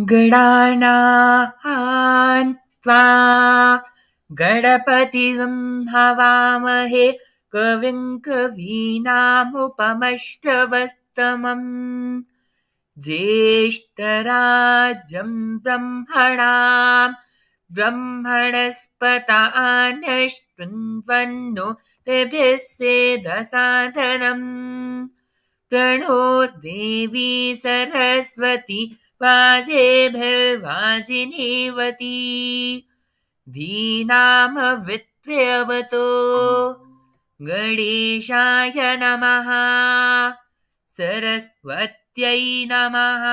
गणानां त्वा गणपतिं हवामहे कविं कवीनामुपमश्रवस्तमम् ज्येष्ठराजं ब्रह्मणस्पत आनशृण्वन्नो दिभिः सेदसादनम् प्रणो देवी सरस्वती वाजेभिर्वाजिनीवती धीनामवित्र्यवतो गणेशाय नमः सरस्वत्यै नमः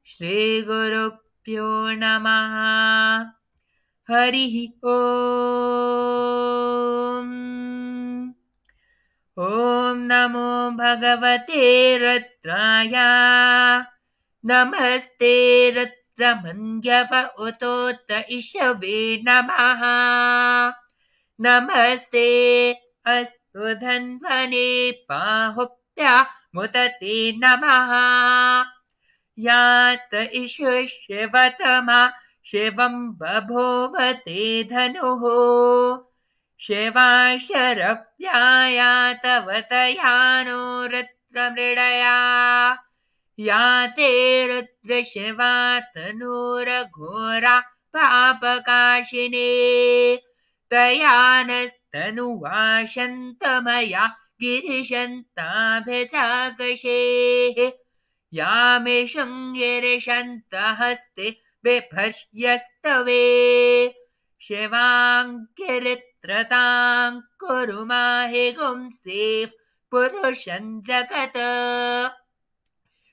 श्रीगुरुभ्यो नमः हरिः ओम्। ॐ नमो भगवते रुद्राय नमस्ते रुद्रमन्यव उतोत इषवे नमः नमस्ते अस्तु धन्वने बाहुभ्या मुदते नमः यात इषु शिवतमा शिवं बभूवते धनुः शिवा शरव्याया तव तयानो रुद्रमृडया या ते रुद्रशिवा तनूरघोरा पापकाशिने तया नस्तनुवाशन्तमया गिरिशन्ताभिजागशेः यामेषं गिरिशन्तहस्ते बिभर्ष्यस्तवे शिवाङ्गिरित्रतां कुरु माहि गुंसेः पुरुषं जगत्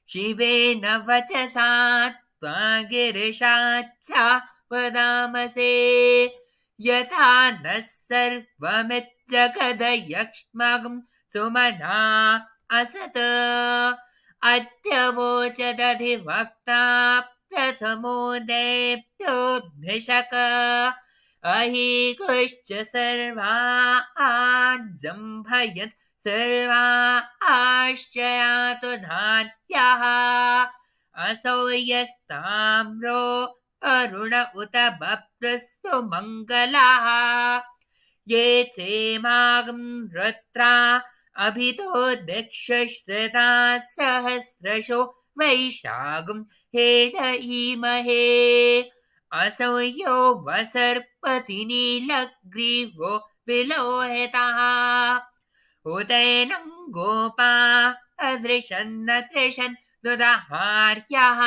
शिवेन वचसा त्वा गिरिशाच्छा वदामसे यथा नः सर्वमिज्जगदयक्ष्मं सुमना असत् अद्य वोचदधिवक्ता प्रथमो देव्योऽभिषक अहीकुश्च सर्वान् जम्भयन् सर्वा आश्चर्यातु धान्यः असौ यस्ताम्रो अरुण उत बभ्रस्तु मङ्गलः ये चेमागं रुद्रा अभितो दिक्षश्रिता सहस्रशो वैशागं हेडयीमहे असौ यो वसर्पतिनीलग्रीवो विलोहितः उदैनं गोपा अदृशन्न त्रिशन् दुदाहार्यः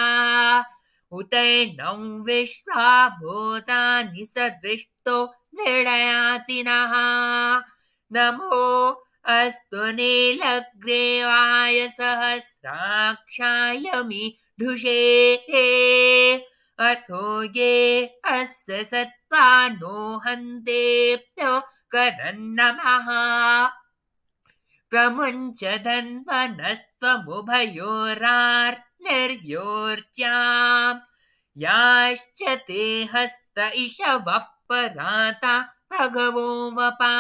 उदैनं विश्वा भूतानि सदृष्टो निर्णयातिनः नमो अस्तु नीलग्रीवाय सहस्राक्षाय मीढुषे अथो ये अस्य सत्त्वानो हन्तेभ्यो करन्नमः प्रमुञ्च धन्वनस्त्वमुभयोरार्निर्योर्च्यां याश्च ते हस्त इषवः पराता भगवो वपा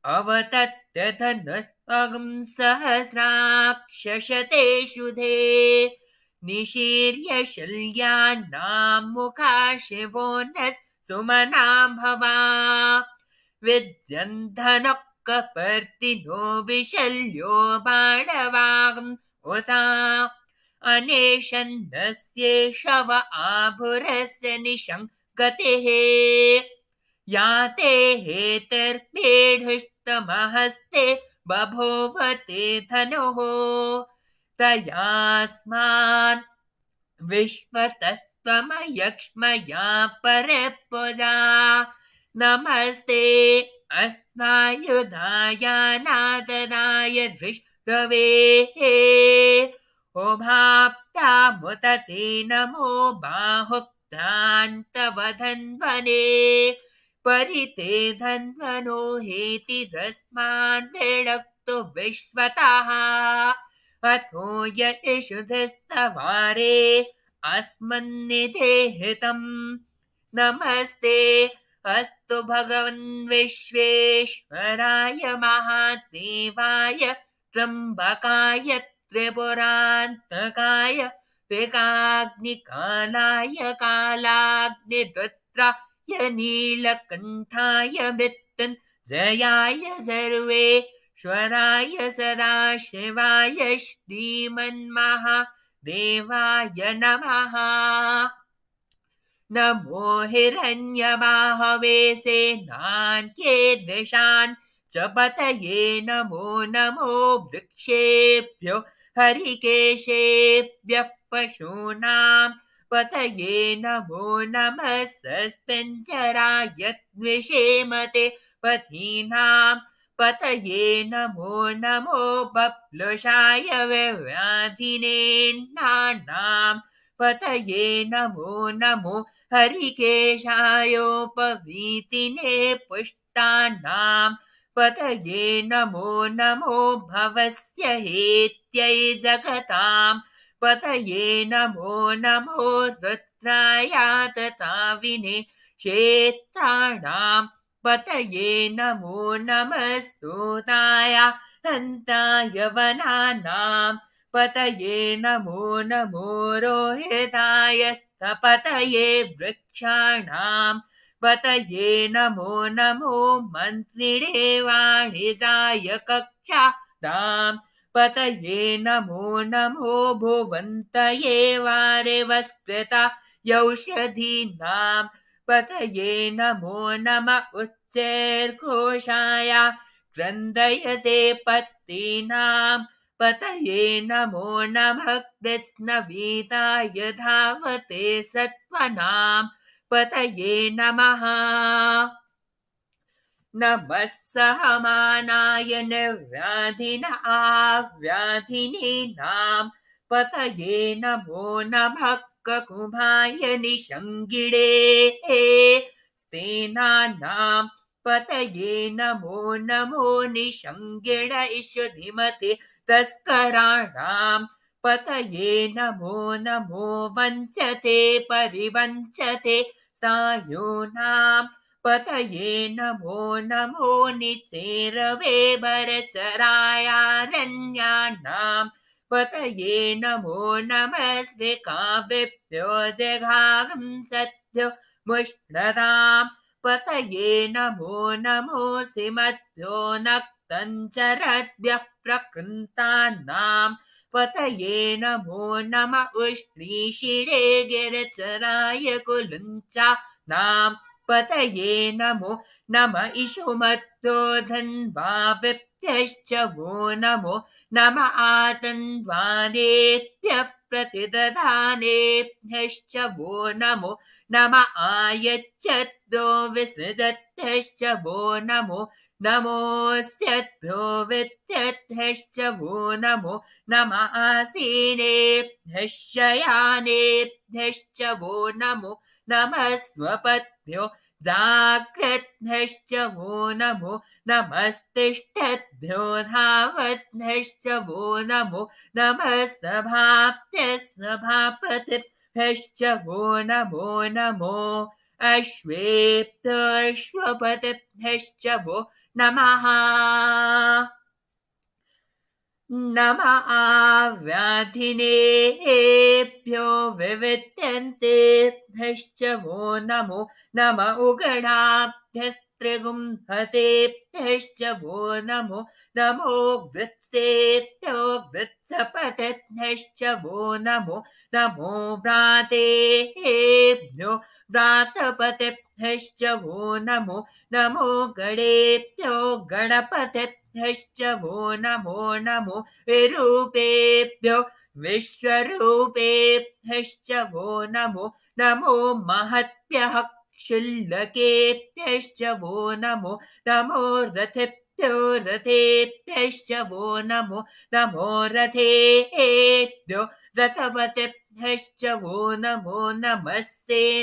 अवतत्य धनस्त्वं सहस्राक्षशते शुधे निशीर्य शल्यानां मुखा शिवो नः सुमना भवा विद्यन्धनः कपर्दिनो विशल्यो बाणवागम् उता अनेशन्नस्येषव आभुरस्य निशङ्गतिः या ते हेतिर्मेढुस्तमहस्ते बभूवते धनुः तयास्मान् विश्वतस्त्वमयक्ष्मया परपुजा नमस्ते अस्मायुधाय नाददाय धृष्टवे उभाप्तामुतते नमो बाहुभ्यान्तव धन्वने परिते धन्वनो हेतिरस्मान् विडक्तु विश्वतः अथो यशुधस्तवारे अस्मन्निधेहितम् नमस्ते अस्तु भगवन् विश्वेश्वराय महादेवाय त्र्यम्बकाय त्रिपुरान्तकाय त्रिकाग्निकालाय कालाग्निरुद्राय नीलकण्ठाय मृत्युञ्जयाय सर्वेश्वराय सदाशिवाय श्रीमन्महादेवाय नमः। नमो हिरण्यबाहवे सेनान्ये दिशान् च पतये नमो नमो वृक्षेभ्यो हरिकेशेभ्यः पशूनां पतये नमो नमः सस्पेञ्जराय द्विषेमते पथीनां पतये नमो नमो बप्लुषाय व्याधिनेन्नानां पतये नमो नमो हरिकेशायोपवीतिने पुष्टानां पतये नमो नमो भवस्य हेत्यै जगतां पतये नमो नमो रुद्राय तताविने क्षेत्राणां पतये नमो नमः स्तोताय हन्ताय वनानां पतये नमो नमो रोहिताय पतये वृक्षाणां पतये नमो नमो मन्त्रिणे वाणिजाय कक्षाणां पतये नमो नमो भुवन्तये वारिवस्कृता यौषधीनां पतये नमो नम उच्चैर्घोषाय क्रन्दयते पत्तीनां पतये नमो नमः कृत्स्नवीताय धावते सत्त्वनां पतये नमः। नमः सहमानाय निर्व्याधिनाव्याधिनीनां पतये नमो नमः ककुभाय निषङ्गिणे स्तेनानां पतये नमो नमो निषङ्गिण इषुधिमते तस्कराणां पतये नमो नमो वञ्चते परिवञ्चते सायूनां पतये नमो नमो निचेरवे भरचरायारण्यानां पतये नमो नमः श्रीकाव्येभ्यो जघांसद्भ्यो मुष्णदां पतये नमो नमो सिमद्भ्यो नक्तञ्चरद्भ्यः प्रकृन्तानां पतये नमो नम उष्णीषिणे गिरचराय कुलुञ्चानां पतये नमो नम इषुमत्तो धन्वाविभ्यश्च वो नमो नम आतन्वानेभ्यः प्रतिदधानेभ्यश्च वो नमो नम आयच्छद्भ्यो विसृजद्भ्यश्च वो नमो नमोऽस्यद्भ्यो विद्यद्भ्यश्च वो नमो नम आसीनेभ्यश्च शयानेभ्यश्च वो नमो नमः स्वपद्भ्यो जाग्रद्भ्यश्च वो नमो नमस्तिष्ठद्भ्यो धावद्भ्यश्च वो नमो नमः सभापतिभ्यश्च वो नमो नमो अश्वेभ्यश्वपतिभ्यश्च वो नमः। नम आव्याधिनेभ्यो विविद्यन्तेभ्यश्च वो नमो नम उगणाभ्यस्त्रिगुंहतेभ्यश्च वो नमो नमो गृत्सेभ्यो गृत्सपतिभ्यश्च वो नमो नमो व्रातेभ्यो व्रातपतिभ्यश्च वो नमो नमो गणेभ्यो गणपतिभ्यश्च वो नमो नमो विरूपेभ्यो विश्वरूपेभ्यश्च वो नमो नमो महद्भ्यः क्षुल्लकेभ्यश्च वो नमो नमो रथेभ्यो रथेभ्यश्च वो नमो नमो रथेभ्यो रथपतिभ्यश्च वो नमो नमः सेनाभ्यश्च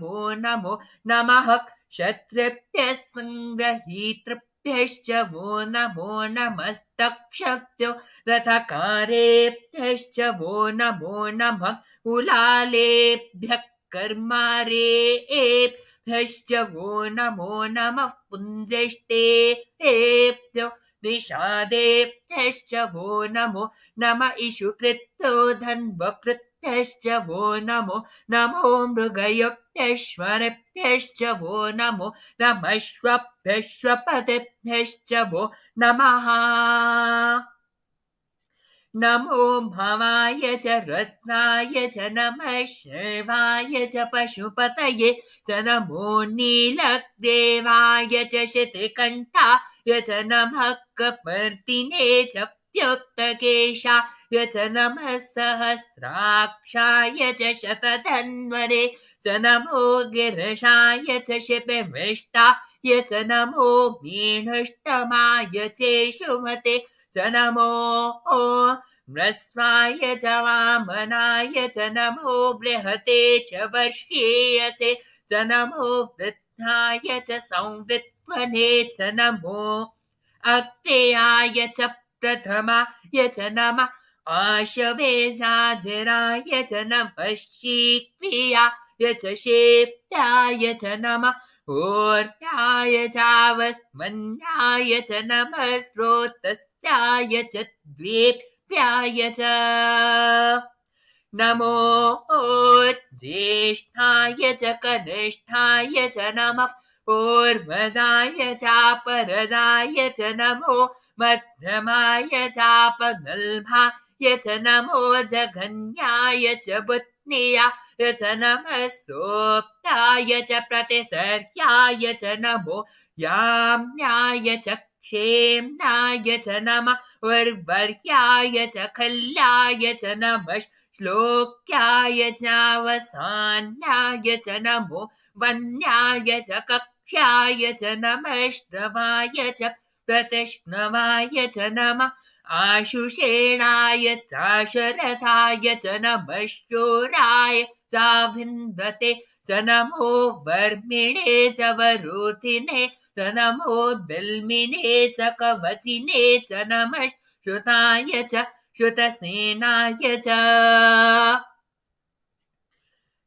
वो नमो नमः क्षत्रिभ्यः संग्रहीतृभ्यश्च वो नमो नमस्तक्षभ्यो रथकारेभ्यश्च वो नमो नमः कुलालेभ्यः कर्मारेभ्यश्च वो नमः पुञ्जिष्टेभ्यो निषादेभ्यश्च वो नम इषुकृत्यो धन्वकृत्यश्च वो नमो मृगयुक्तेश्वरेभ्यश्च वो नमश्वभ्यश्वपतिभ्यश्च वो नमः नमो भवाय च रत्नाय च नमः शिवाय च पशुपतये च नमो नीलदेवाय च शितिकण्ठाय च नमः कपर्दिने च प्युक्तकेशाय च नमः सहस्राक्षाय च शतधन्वरे च नमो गिरिशाय च शिपिविष्टाय च नमो मीनष्टमाय चेषुमते च नमो म्रस्वाय च वामनाय च नमो बृहते च वर्ष्येयसे च नमो वृद्धाय च संवित्वने च नमो अग्नेयाय च प्रथमाय च नमः आशवेजाजराय च नमः शीक्रियाय च शेप्याय च नमः ऊर्ध्याय चावस्मन्याय च नमः स्रोतस्याय च द्वेप्याय च नमो ज्येष्ठाय च कनिष्ठाय च नमः पूर्वजाय चापरजाय च नमो मध्यमाय चापगल्भाय च नमो जघन्याय च बुत्न्याय च नमः सोप्ताय च प्रतिसर्याय च नमो याम्याय च क्षेम्नाय च नमः उर्वर्याय च खल्याय च नमः श्लोक्याय चावसान्याय च नमो वन्याय च कक्ष्याय च नमः श्रवाय च प्रतिष्णवाय च नमः आशुषेणाय चाशरथाय च नमः शूराय चाभिन्दते च नमो वर्मिणे च वरुथिने च नमो बिल्मिने च कवचिने च नमः श्रुताय च श्रुतसेनाय च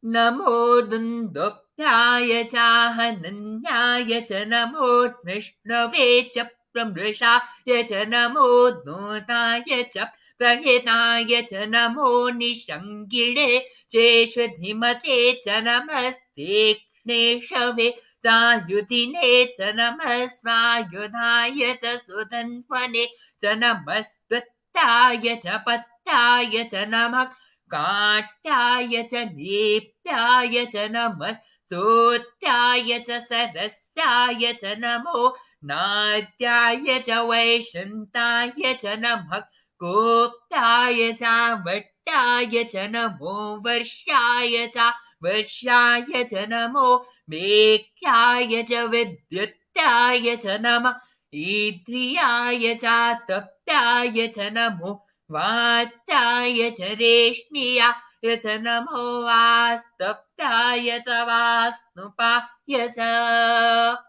नमो दुन्दुभ्याय चाहनन्याय च नमो कृष्णवे च प्रमृषाय च नमो दूताय च प्रहिताय च नमो निषङ्गिणे चेषुधिमते च नमस्तीक्ष्णेशवे सायुधिने च नमः स्वायुधाय च सुधन्वने च नमस्कृत्याय च पत्याय च नमः काट्याय च दीप्त्याय च नमः सूत्याय च सरस्याय च नमो नाद्याय च वैशन्ताय च नमः कोप्ताय च वट्टाय च नमो वर्षाय च वर्षाय च नमो मेघ्याय च विद्युत्याय च नमः ईद्रियाय च तप्ताय च नमो वात्याय च रेश्मियाय च नमो वास्तव्याय च वास्नुपाय च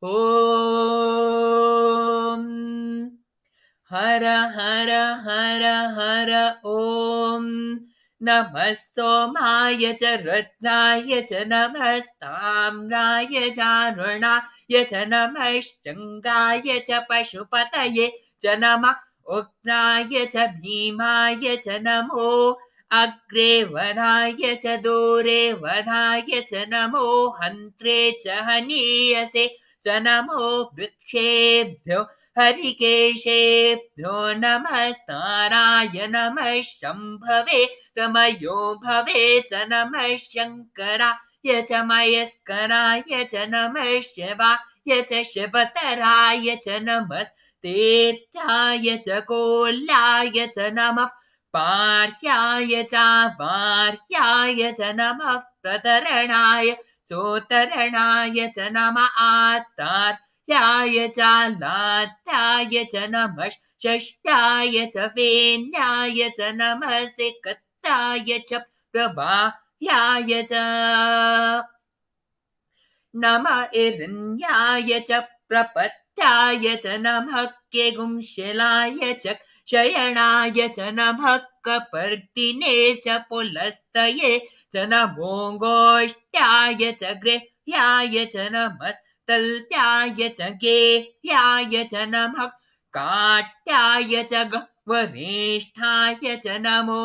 ॐ हर हर हर हर ॐ नमः सोमाय च रुद्राय च नमः ताम्राय चारुणाय च नमः शृङ्गाय च पशुपतये च नमः उग्राय च भीमाय च नमो अग्रे वधाय च दूरे वधाय च नमो हन्त्रे च हनीयसे च नमो वृक्षेभ्यो हरिकेशेभ्यो नमस्ताराय नमः शम्भवे तमयो भवे च नमः शङ्कराय च मयस्कराय च नमः शिवाय च शिवतराय च नमः तीर्थाय च कोल्याय च नमः पार्याय च वार्याय च नमः प्रतरणाय चोतरणाय च नमः आत्तार्याय च लात्याय च नमः षष्ट्याय च फेन्याय च नमः सिकत्ताय च प्रभायाय च नमः इरण्याय च प्रपत्याय च नमः केगुंशिलाय च शयनाय च नमः कपर्दिने च पुलस्तये च नमो गोष्ठ्याय च गृह्याय च नमस्तल्त्याय च गेह्याय च नमः काट्याय च वरिष्ठाय च नमो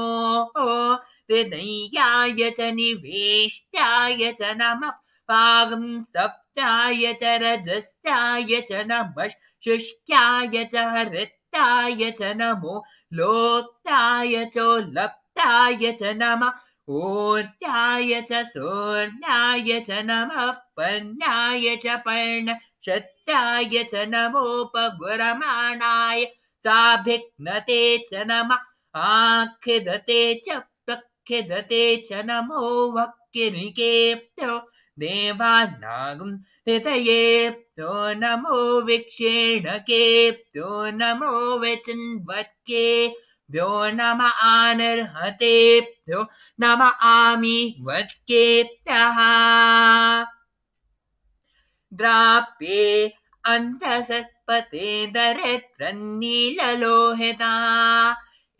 हृदयाय च निवेष्ट्याय च नमः पागं सप्ताय च रजस्याय च नमः शुष्क्याय च हृत्याय च नमो लोक्ताय चोल्लप्ताय च नमः ऊर्ध्याय च सूर्याय च नमः पर्ण्याय च पर्णशत्याय च नमोपगुरमाणाय साभिघ्नते च नमः आखिदते च प्रखिदते च नमो वक्किनिकेभ्यो देवानागं हृदयेभ्यो नमो विक्षेणकेभ्यो नमो विचिन्वत्केभ्यो नम आनर्हतेभ्यो नम आमिवत्केभ्यः द्राप्ये अन्धसस्पते दरिद्रन्नीललोहिता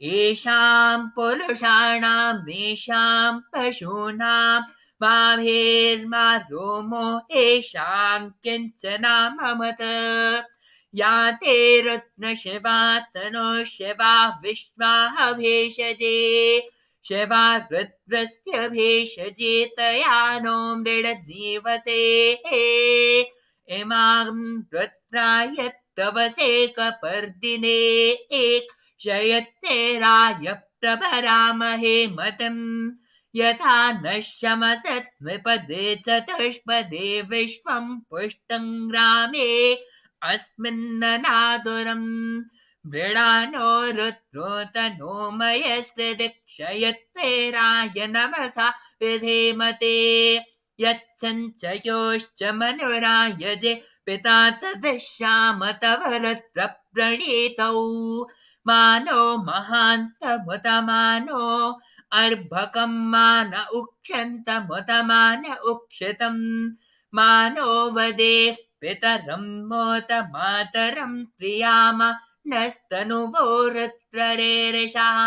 येषां पुरुषाणां येषां पशूनां माभेर्मा रोमो येषां किञ्चनाममत या ते रत्नशिवा तनो शिवा विश्वाः भेषजे शिवा रुद्रस्य भेषजे तया नो मृडजीवते इमां रुद्राय तवसे कपर्दिने शयत्तेराय प्रभरामहे मतम् यथा नश्यमसत् विपदे चतुष्पदे विश्वं पुष्टं ग्रामे अस्मिन्ननादुरम् मृडानो रुद्रो तनो मयस्त्रिदिक्षयत्तेराय नमसा विधेमते यच्छञ्चयोश्च मनुरायजे पिता तदश्याम तव रुद्रप्रणीतौ मानो महान्तमुतमानो अर्भकं मान उक्षन्तमुतमान उक्षितं मानो वदेः पितरं मोत मातरं प्रियाम नस्तनुवो रुद्ररेरिषः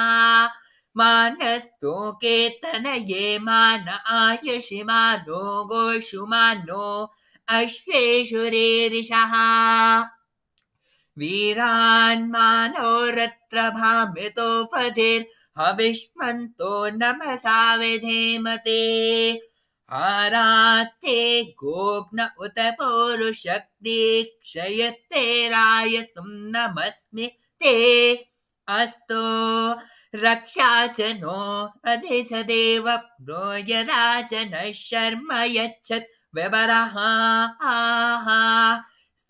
मानस्तोके तनये मान आयुषि मानो गोषु मानो अश्वेषु रेरिषः वीरान्मानो रत्रभामितो पतिर्हविष्मन्तो नमसा विधेमते हाराते गोग्न उत पौरुषक्ति क्षयत्तेरायसुं नमस्मि ते अस्तो रक्षा च नो अधि च देव प्रो यदा च नः शर्म यच्छत् विवरः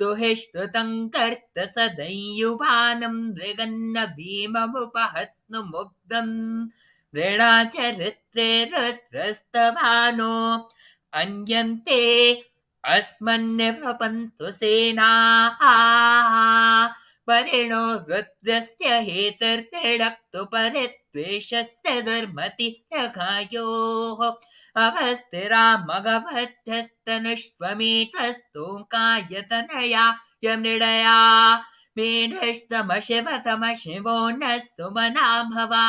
स्तुहि श्रुतं कर्त सदैयुवानं मृगन्न भीममुपहत्नु मुग्धम् मृडा चरित्रे रुद्रस्तवानो अन्यन्ते अस्मन्निवपन्तु सेनाः परिणो रुद्रस्य हेतर्तिडक्तु परिद्वेषस्य दुर्मति यघायोः अवस्थिरा मगवध्यस्तनुष्वमेतस्तोकायतनया यमृडया मेढस्तमशिवतमशिवो न सुमना भवा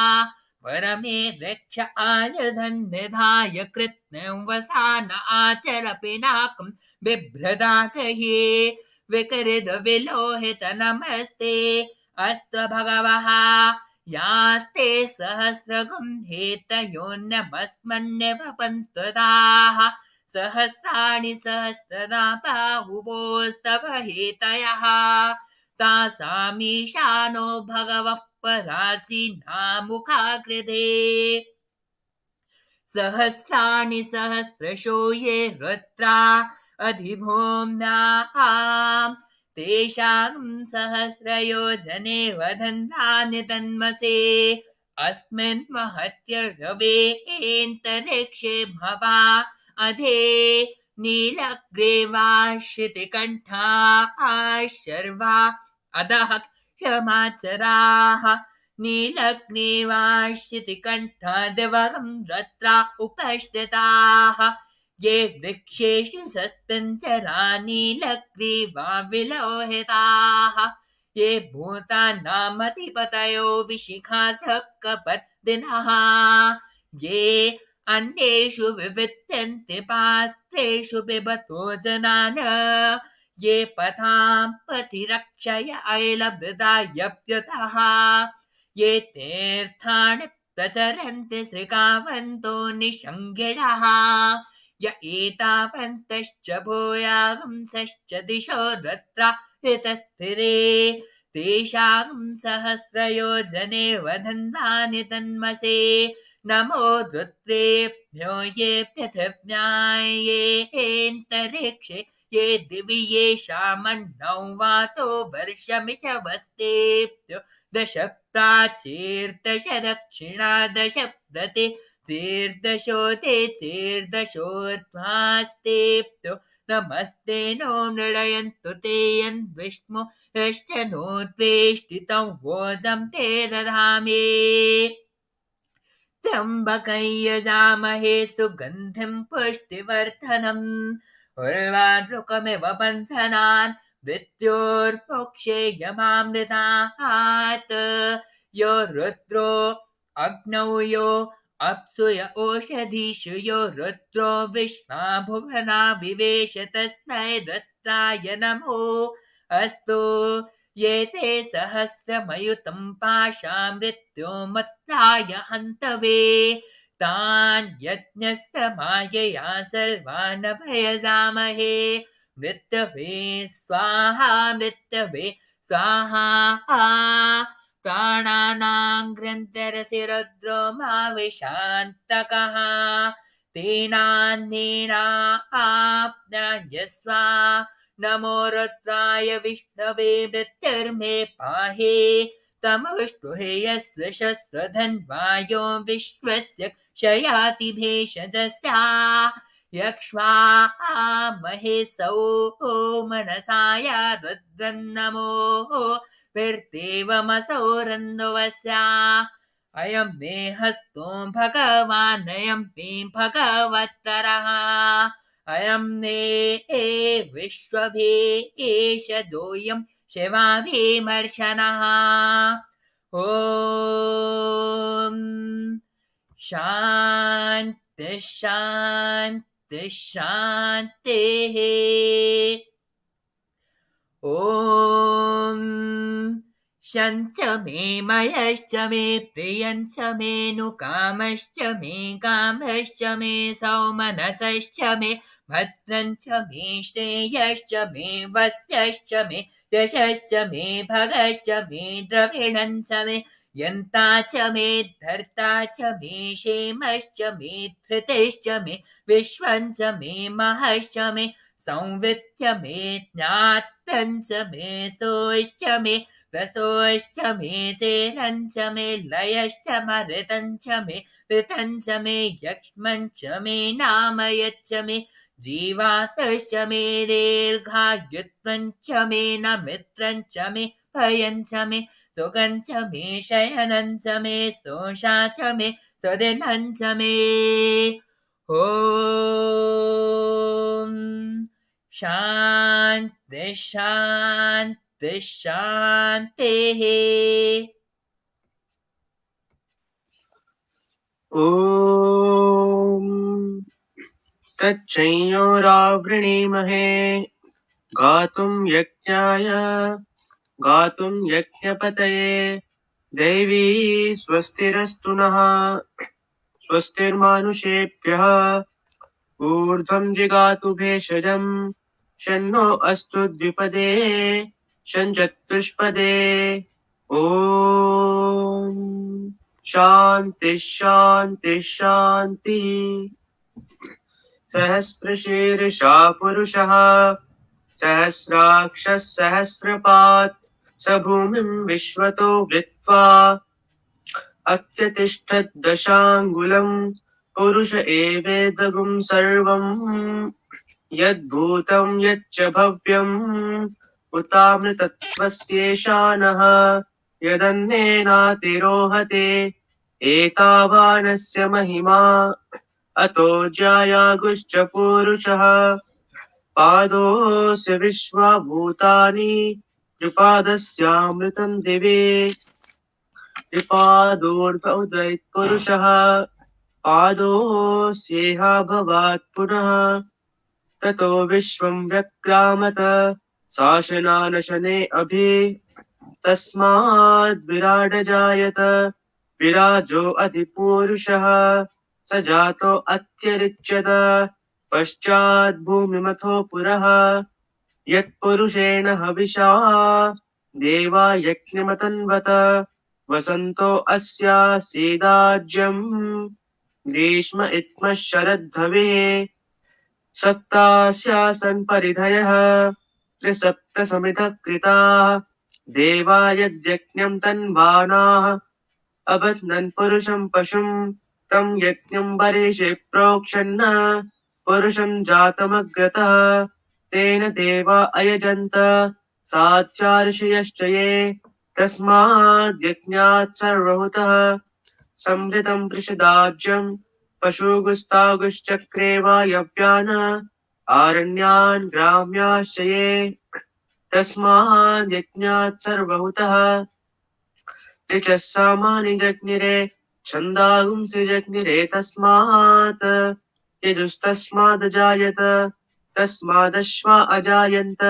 परमे वृक्ष आयुधं निधाय कृत्स्नं वसान आचर पिनाकं बिभ्रदाकये विकृत विलोहित नमस्ते अस्त भगवः यास्ते सहस्रगुं हेतयोन्नमस्मन्निवपन्तुताः सहस्राणि सहस्रदा बाहुवोस्तव हेतयः तासामीशानो भगवः परासीनामुखाकृते सहस्राणि सहस्रशो ये रुद्रा अधिभूम्नाम् तेषां सहस्रयोजने वदन्तानि तन्मसे अस्मिन् महत्यर्गवेन्तरिक्षे भवा अधे नीलग्रीवाश्रितिकण्ठा शर्वा अधः क्षमाचराः नीलग्रीवाश्रितिकण्ठा दिवगं रत्रा उपश्रिताः ये वृक्षेषु सस्पेन्सरा नीलग्रीवा विलोहिताः ये भूतानामधिपतयो विशिखासः कपर् दिनः ये अन्येषु विविध्यन्ते पात्रेषु पिबतो जनान् ये पथां पथिरक्षय ऐलभृदायप्युतः ये तीर्थाणि प्रचरन्ति श्रीकावन्तो निषङ्गिणः य एतावन्तश्च भूयागंसश्च दिशो दत्रा हितस्थिरे तेषां सहस्रयोजने वदन्तानि तन्मसे नमो रुद्रेभ्यो ये पृथिव्यां येऽन्तरिक्षे ये दिवि येषामन्नौ वातो वर्षमिषवस्तेभ्यो दश प्राचीर्दश दक्षिणा दश प्रतिर्दशोते चीर्दशोर्ध्वास्तेभ्यो नमस्ते नो नृणयन्तु ते यन्विष्णु यश्च नो द्वेष्टितं वोजं ते दधामि त्र्यम्बकं यजामहे सुगन्धिं पुष्टिवर्धनम् उर्वारुकमिव बन्धनान् मृत्योर्मोक्षे यमामृतात् यो रुद्रो अग्नौ यो अप्सु य ओषधीषु यो रुद्रो विश्वा भुवना विवेश तस्मै दत्ताय नमो अस्तु ये ते सहस्रमयुतं पाशा मृत्यो मत्ताय हन्तवे तान् यज्ञस्य मायया सर्वान् भयजामहे मृत्यवे स्वाहा मृत्यवे स्वाहा प्राणानां ग्रन्थरसि रुद्रो माविशान्तकः तेनान्येनाप्नायस्वा नमो रुद्राय विष्णवे मृत्युर्मे पाहि तमुष्टुहे यस्य शस्वधन्वायो विश्वस्य क्षयाति भेषजस्या यक्ष्वामहे सौ मनसाय रुद्रन्नमो विर्देवमसौ रन्दुवस्या अयं मे हस्तो भगवान् अयं मे भगवत्तरः अयं मे विश्वभेषजोऽयं शिवाभिमर्शनः ॐ शान्ति शान्ति शान्तिः ॐ शञ्च मे मयश्च मे प्रियञ्च मे नुकामश्च मे कामश्च मे सौमनसश्च मे भद्रञ्च मे श्रेयश्च मे वस्यश्च मे यशश्च मे भगश्च मे द्रविणञ्च मे यन्ता च मे धर्ता च मे क्षेमश्च मे धृतिश्च मे विश्वञ्च मे महश्च मे संवित्य मे ज्ञातञ्च मे सोश्च मे रसोश्च मे सेनञ्च मे लयश्च मऋतञ्च मे ऋतञ्च मे यक्ष्मञ्च मे नामयच्च मे जीवातश्च मे दीर्घायुत्वञ्च मे नमित्रञ्च मे भयञ्च मे सुगञ्च मे शयनञ्च मे सोषा च मे सुदिनञ्च मे ॐ शान्ति शान्ति शान्तिः ॐ तच्चैयोरावृणीमहे गातुं यज्ञपतये देवी स्वस्तिरस्तु नः स्वस्तिर्मानुषेभ्यः ऊर्ध्वं जिगातु भेषजं शन्नो अस्तु द्विपदे शञ्चतुष्पदे ॐ शान्ति शान्ति शान्ति सहस्रशीर्षा पुरुषः सहस्राक्षः सहस्रपात् स भूमिं विश्वतो वृत्वा अत्यतिष्ठत् दशाङ्गुलम् पुरुष एवेदगुं सर्वम् यद्भूतं यच्च भव्यम् उतामृतत्वस्येषानः यदन्नेनातिरोहते एतावानस्य महिमा अतो ज्यायागुश्च पूरुषः पादोऽस्य विश्वभूतानि त्रिपादस्यामृतं दिवे त्रिपादोऽर्थ उदयित् पुरुषः पादोऽस्येहाभवात् पुनः ततो विश्वं व्यक्रामत शासनानशने अभि तस्माद् विराड जायत विराजो अधिपूरुषः स जातो अत्यरिच्यत पश्चात् भूमिमथो पुरः यत्पुरुषेण हविषा देवा यज्ञमतन्वत वसन्तो अस्यासीदाज्यम् ग्रीष्म इत्मः शरद्धवेः सप्तास्यासन् परिधयः त्रिसप्तसमितः कृताः देवा यद्यज्ञम् तन्वानाः अबध्नन् पुरुषं पशुं तं यज्ञं बर्हिषि प्रोक्षन् पुरुषं जातमग्रतः तेन देवा अयजन्त साध्यार्षयश्च ये तस्माद् यज्ञात् सर्वहुतः संवृतं पृषदाज्यं पशुगुस्तागुश्चक्रे वायव्यान् आरण्यान् ग्राम्याश्च ये तस्माद् यज्ञात् सर्वहुतः ऋचः सामानि जज्ञिरे छन्दागुंसि जज्ञिरे तस्मात् यजुस्तस्मादजायत तस्मादश्वा अजायन्त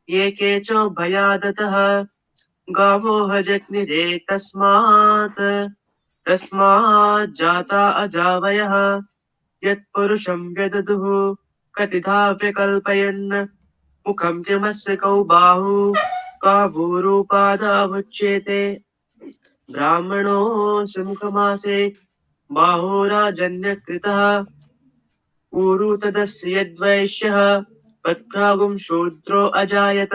ये केचोभयादतः गावोह जज्ञिरे तस्मात् जाता अजावयः यत्पुरुषं व्यददुः कतिधा व्यकल्पयन् मुखं किमस्य कौ बाहु कावूरूपादावुच्येते ब्राह्मणो सुमुखमासे बाहुराजन्यकृतः ऊरु तदस्य यद्वैश्यः पत्प्रागुं शूद्रो अजायत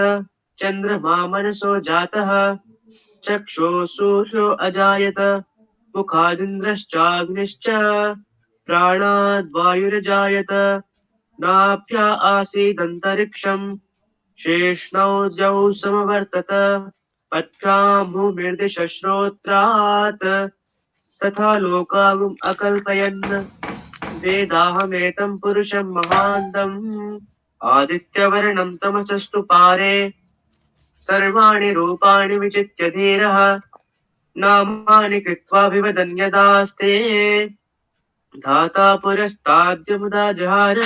चन्द्रमा मनसो जातः चक्षुः सूर्यो अजायत मुखादिन्द्रश्चाग्निश्च प्राणाद्वायुरजायत नाभ्या आसीदन्तरिक्षम् शेष्णौ द्यौ समवर्तत पत्रां भूमिर्दिशश्रोत्रात् तथा लोकागुम् अकल्पयन् वेदाहमेतं पुरुषं महान्तम् आदित्यवर्णं तमसस्तु पारे सर्वाणि रूपाणि विचित्य धीरः नामानि कृत्वाभिवदन् यदास्ते धाता पुरस्ताद्यमुदा जहार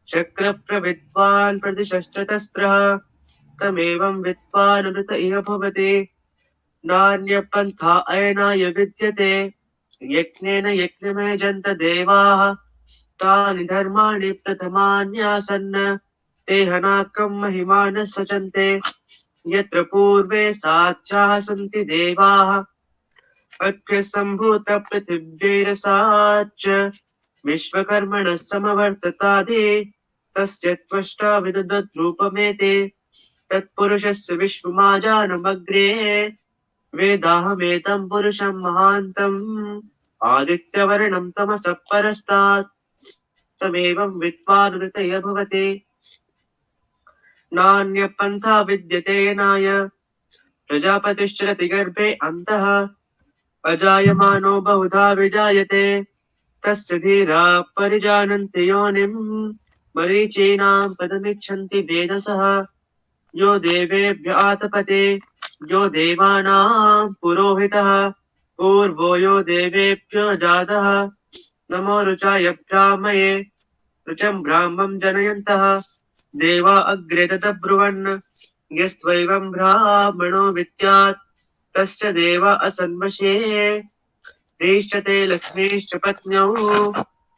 शक्रप्रविद्वान् प्रदिशश्च तस्प्रः तमेवं विद्वानमृत इह भवति नान्यपन्था अयनाय विद्यते यज्ञेन यज्ञमेजन्त देवाः तानि धर्माणि प्रथमान्यासन् ते हनाकं महिमानः सचन्ते यत्र पूर्वे साध्याः सन्ति देवाः अभ्यसम्भूतपृथिव्यैरसाच्च विश्वकर्मणः समवर्ततादि तस्य त्वष्टा विदधद्रूपमेते तत्पुरुषस्य विश्वमाजानमग्रे वेदाहमेतं पुरुषं महान्तम् आदित्यवर्णं तमसः परस्तात् तमेवं विद्वानृतय भवति नान्यपन्था विद्यते नाय प्रजापतिश्चरति गर्भे अन्तः अजायमानो बहुधा विजायते तस्य धीरा परिजानन्ति योनिम् मरीचीनां पदमिच्छन्ति वेदसः यो देवेभ्य आतपते यो देवानां पुरोहितः पूर्वो यो देवेभ्यो जातः नमो रुचाय ब्राह्मये रुचं ब्राह्मं जनयन्तः देवा अग्रे तदब्रुवन् यस्त्वैवं ब्राह्मणो विद्यात् तस्य देवा असन्वशे ह्रीश्चते लक्ष्मीश्च पत्न्यौ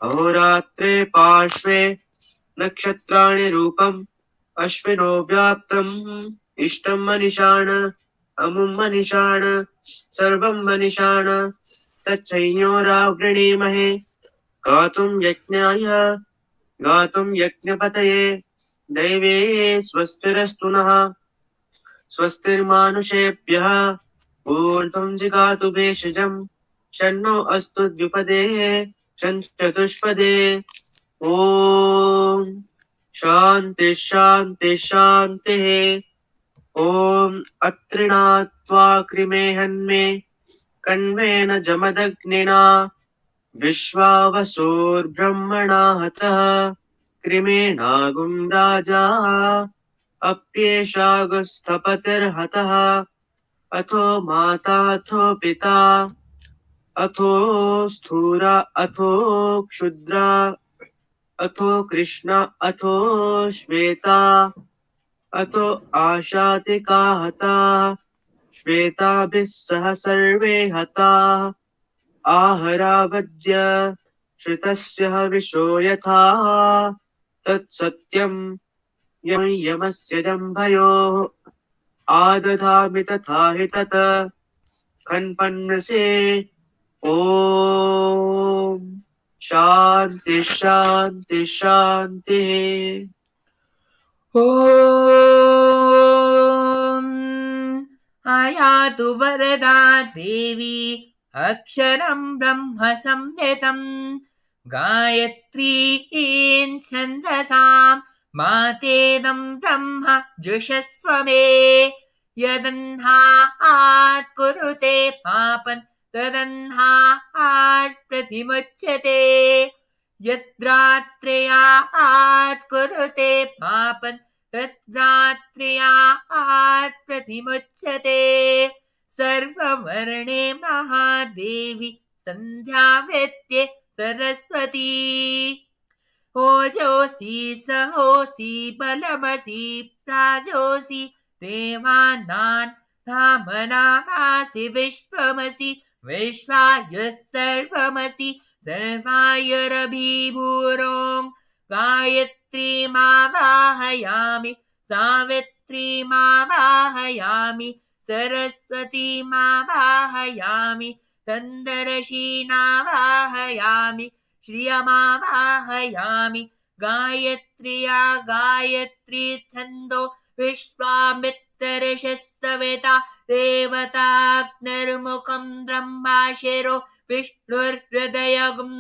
अहोरात्रे पार्श्वे नक्षत्राणि रूपम् अश्विनो व्याप्तम् इष्टं मनिषाण अमुं मनिषाण सर्वं मनिषाण तच्छंयोरावृणीमहे गातुं यज्ञाय गातुं यज्ञपतये दैवे स्वस्तिरस्तु नः स्वस्तिर्मानुषेभ्यः ऊर्ध्वं जिगातु भेषजम् शन्नो अस्तु द्विपदे चतुष्पदे ॐ शान्ति शान्ति शान्तिः ॐ अत्रिणात्वा कृमे हन्मे कण्वेन जमदग्निना विश्वावसोर्ब्रह्मणा हतः कृमेणागुं राजा अप्येषागुस्थपतिर्हतः अथो माता अथो पिता अथो स्थूरा अथो क्षुद्रा अथो कृष्ण अथो श्वेता अथो आशातिका हता श्वेताभिः सह सर्वे हताः आहरावद्य श्रितस्य हविषो यथा तत्सत्यम् यमस्य जम्भयोः आदधामि तथा हि तत् खन्पन्नसे ॐ शान्ति शान्ति शान्तिः ॐ आयातु वरदा देवी अक्षरं ब्रह्म संहितं गायत्रीं छन्दसां मातेदं ब्रह्म जुषस्व मे यदह्नात् कुरुते पापं तदह्नात् प्रतिमुच्यते यद्रात्र्यात् कुरुते पापं तद्रात्र्यात् प्रतिमुच्यते सर्ववर्णे महादेवी सन्ध्याव्यत्ये सरस्वती ओजोऽसि सहोऽसि बलमसि प्राजोऽसि देवानां धामनामासि विश्वमसि विश्वाय सर्वमसि सर्वायुरभिभूरों गायत्रीमावाहयामि सावित्रीमावाहयामि सरस्वतीमावाहयामि तन्दर्शीनावाहयामि श्रियमावाहयामि गायत्र्या गायत्री छन्दो विश्वामित्रऋषिः सविता देवताग्निर्मुखं ब्रह्माशिरो विष्णुर्हृदयगुं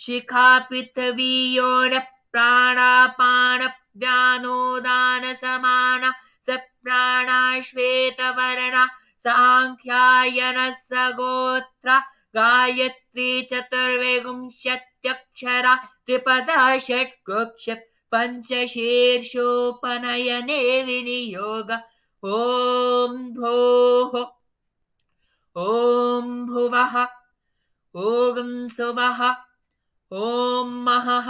शिखा पृथिवीयो नः प्राणापानव्यानोदानसमाना सप्राणा श्वेतवर्णा साङ्ख्यायनः सगोत्रा गायत्री चतुर्विंशत्यक्षरा त्रिपदा षट्कुक्ष पञ्चशीर्षोपनयने विनियोग ॐ भोः ॐ भुवः ॐ सुवः ॐ महः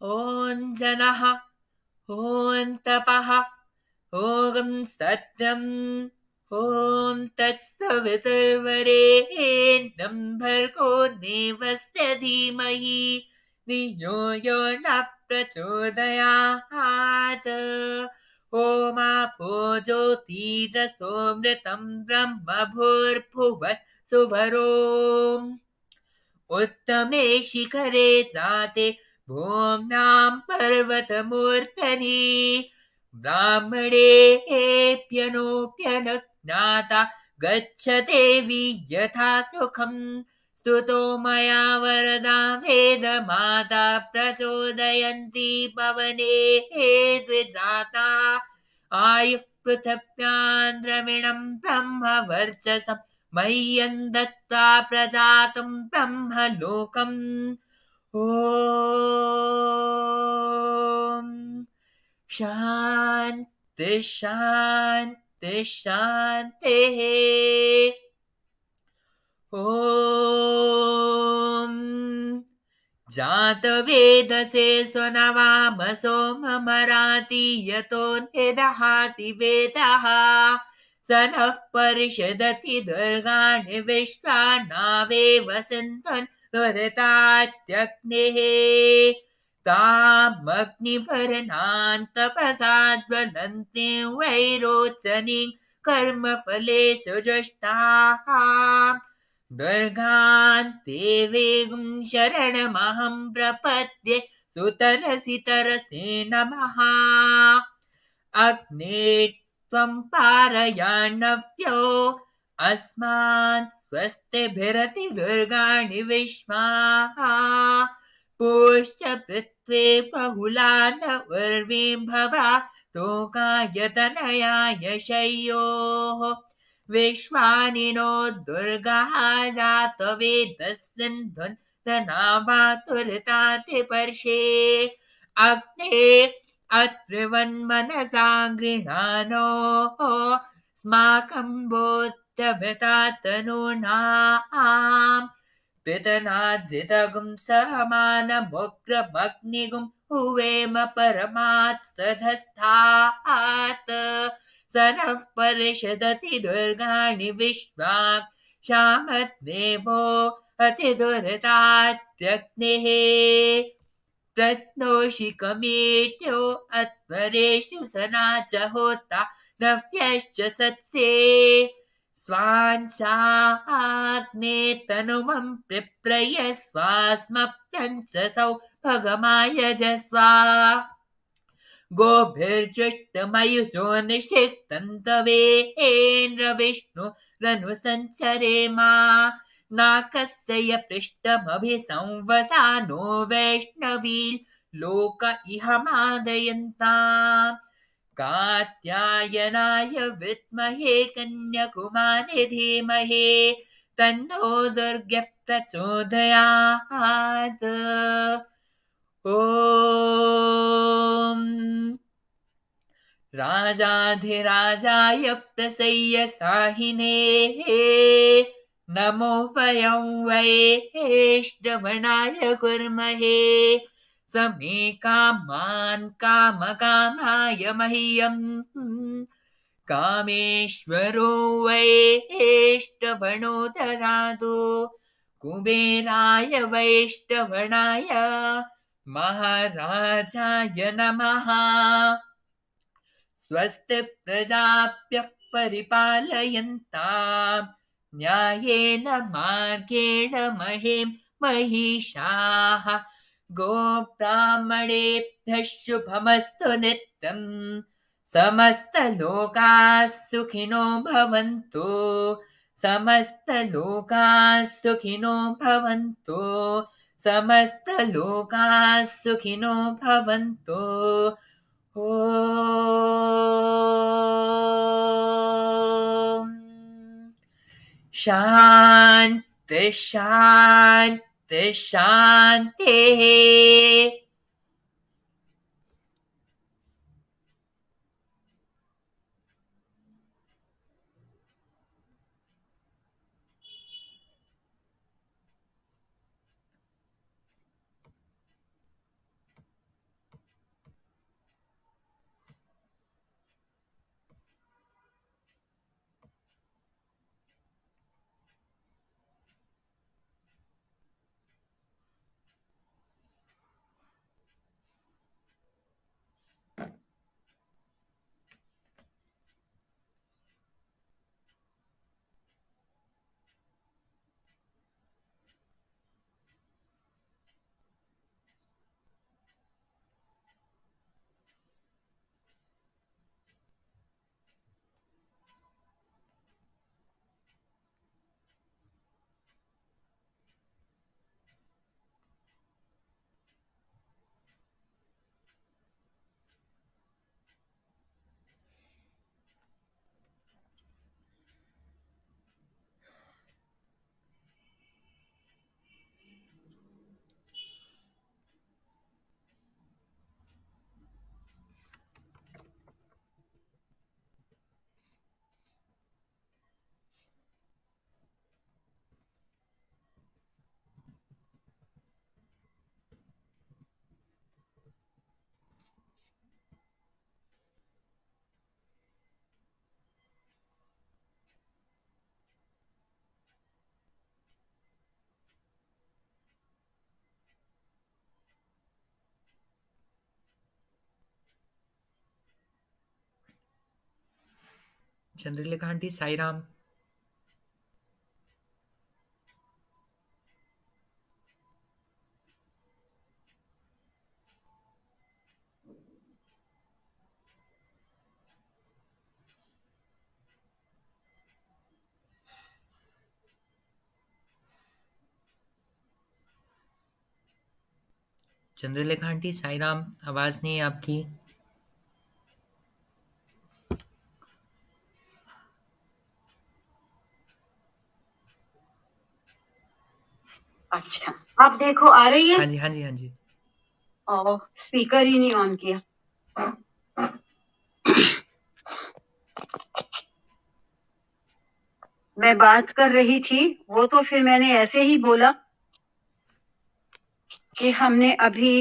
ॐ जनः ॐ तपः ॐ सत्यम् ॐ तत्सवितुर्वरेण्यं भर्गो देवस्य धीमहि धियो यो नः प्रचोदयात् ओमापो ज्योतिरसोमृतं ब्रह्म भूर्भुवः सुवरोम् उत्तमे शिखरे जाते भूम्नां पर्वतमूर्धनि ब्राह्मणेऽप्यनोऽप्यनुज्ञाता गच्छते वि यथा सुखम् स्तुतो मया वरदा वेदमाता प्रचोदयन्ती पवने द्विजाता आयुः पृथिव्यां द्रविणं ब्रह्मवर्चसम् मह्यं दत्त्वा प्रजातं ब्रह्मलोकम् ॐ शान्ति शान्ति शान्तिः ॐ जातवेदसे स्वनवामसो ममराति यतो निदहाति वेदः स नः परिषदति दुर्गाणि विश्वानावेव सिन्धुन् दुरितात्यग्निः तामग्निवर्णान् तपसा ज्वलन्तीं वैरोचनीं कर्मफले सुजुष्टाः दुर्गान् देवीं शरणमहं प्रपद्ये सुतरसि तरसे नमः अग्ने त्वं पारयाण्यव्यो अस्मान् स्वस्तिभिरति दुर्गाणि विश्वाः पूश्च पृथ्वी बहुला न उर्वीं भवा तोकायतनयाय शय्योः विश्वानि नो दुर्गाः जातवेदः सिन्धुन् धनावातुरतातिपर्षे अग्ने अत्रिवन्मनसा गृहाणो स्माकं बोद्धभृतातनूनाम् पितनाद्जितगुं सहमानमुग्रमग्निगुं हुवेम परमात् सधस्थात् स नः परिषदति दुर्गाणि विश्वां क्षामद्देवो अतिदुरितात्यग्निः प्रत्नोषिकमेट्यो अत्वरेषु सना च होता नव्यश्च सत्से स्वाञ्चाग्ने तनुमं पिप्रय स्वास्मप्यंससौ भगमायजस्वा गोभिर्जुष्टमयुजो निषिक्तन्तवेन्द्र विष्णुरनुसञ्चरेमा नाकस्य पृष्ठमभिसंवसानो वैष्णवी लोक इह मादयन्ताम् कात्यायनाय विद्महे कन्याकुमारी धीमहि तन्नो दुर्गः प्रचोदयात् ॐ राजाधिराजाय प्रसय्यसाहिने नमो वयं वैष्णवणाय कुर्महे समे कामान् कामकामाय मह्यम् कामेश्वरो वैष्णवणो ददातु कुबेराय वैष्णवणाय महाराजाय नमः स्वस्ति प्रजाभ्यः परिपालयन्ताम् न्यायेन मार्गेण महीं महिषाः गोब्राह्मणेभ्यः शुभमस्तु नित्यम् समस्तलोकाः सुखिनो भवन्तु समस्तलोकाः सुखिनो भवन्तु समस्तलोकाः सुखिनो भवन्तु ॐ शान्ति शान्ति शान्तिः चंद्रलेखा आंटी साई राम। चंद्रलेखा आंटी साई राम, आवाज नहीं है आपकी। अच्छा, आप देखो आ रही है। हाँ जी हाँ जी हाँ जी। स्पीकर ही नहीं ऑन किया। मैं बात कर रही थी वो तो फिर मैंने ऐसे ही बोला कि हमने अभी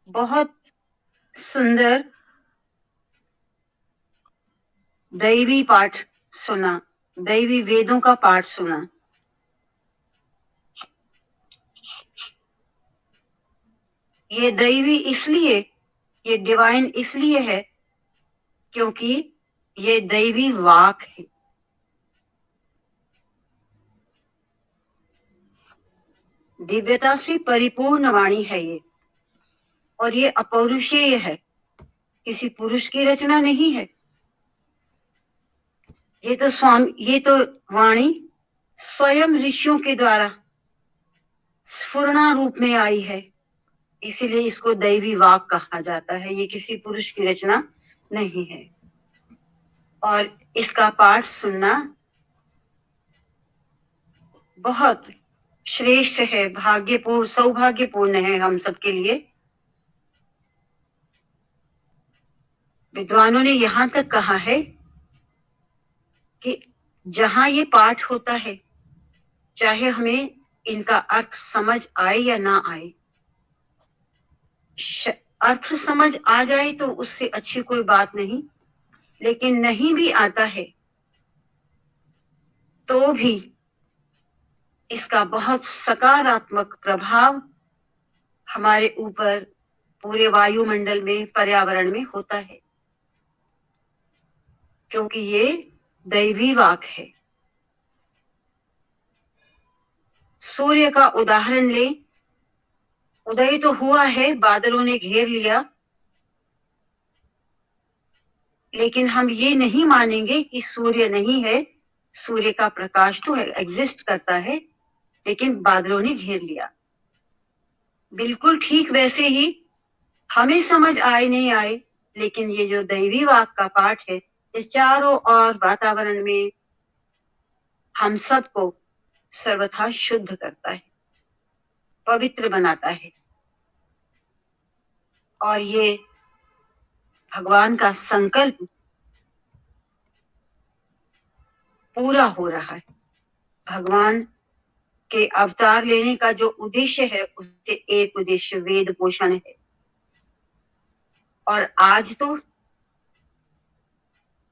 बहुत सुंदर दैवी पाठ सुना, दैवी वेदों का पाठ सुना। ये दैवी इसलिए, ये डिवाइन इसलिए है क्योंकि ये दैवी वाक है। दिव्यता से परिपूर्ण वाणी है ये, और ये अपौरुषेय है, किसी पुरुष की रचना नहीं है। ये तो वाणी स्वयं ऋषियों के द्वारा स्फुरना रूप में आई है, इसीलिए इसको दैवी वाक कहा जाता है। ये किसी पुरुष की रचना नहीं है। और इसका पाठ सुनना बहुत श्रेष्ठ है, भाग्यपूर्ण, सौभाग्यपूर्ण है हम सबके लिए। विद्वानों ने यहां तक कहा है कि जहां ये पाठ होता है, चाहे हमें इनका अर्थ समझ आए या ना आए, अर्थ समझ आ जाए तो उससे अच्छी कोई बात नहीं, लेकिन नहीं भी आता है तो भी इसका बहुत सकारात्मक प्रभाव हमारे ऊपर, पूरे वायुमंडल में, पर्यावरण में होता है, क्योंकि ये दैवी वाक है। सूर्य का उदाहरण ले, उदय तो हुआ है, बादलों ने घेर लिया, लेकिन हम ये नहीं मानेंगे कि सूर्य नहीं है। सूर्य का प्रकाश तो एग्जिस्ट करता है, लेकिन बादलों ने घेर लिया। बिल्कुल ठीक वैसे ही हमें समझ आए नहीं आए, लेकिन ये जो दैवी वाक का पाठ है, इस चारों ओर वातावरण में हम सबको सर्वथा शुद्ध करता है, पवित्र बनाता है। और ये भगवान का संकल्प पूरा हो रहा है। भगवान के अवतार लेने का जो उद्देश्य है, उससे एक उद्देश्य वेद पोषण है। और आज तो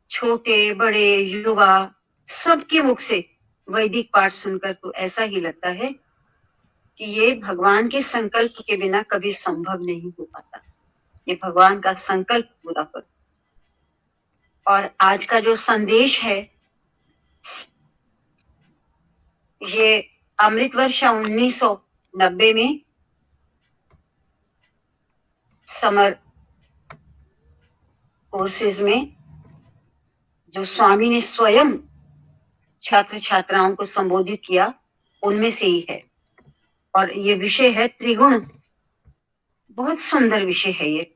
छोटे बड़े युवा सबके मुख से वैदिक पाठ सुनकर तो ऐसा ही लगता है कि ये भगवान के संकल्प के बिना कभी संभव नहीं हो पाता। ये भगवान का संकल्प पूरा कर। और आज का जो संदेश है, ये अमृत वर्षा 1990 में समर कोर्सेज में जो स्वामी ने स्वयं छात्र छात्राओं को संबोधित किया, उनमें से ही है। और ये विषय है त्रिगुण। बहुत सुंदर विषय है ये।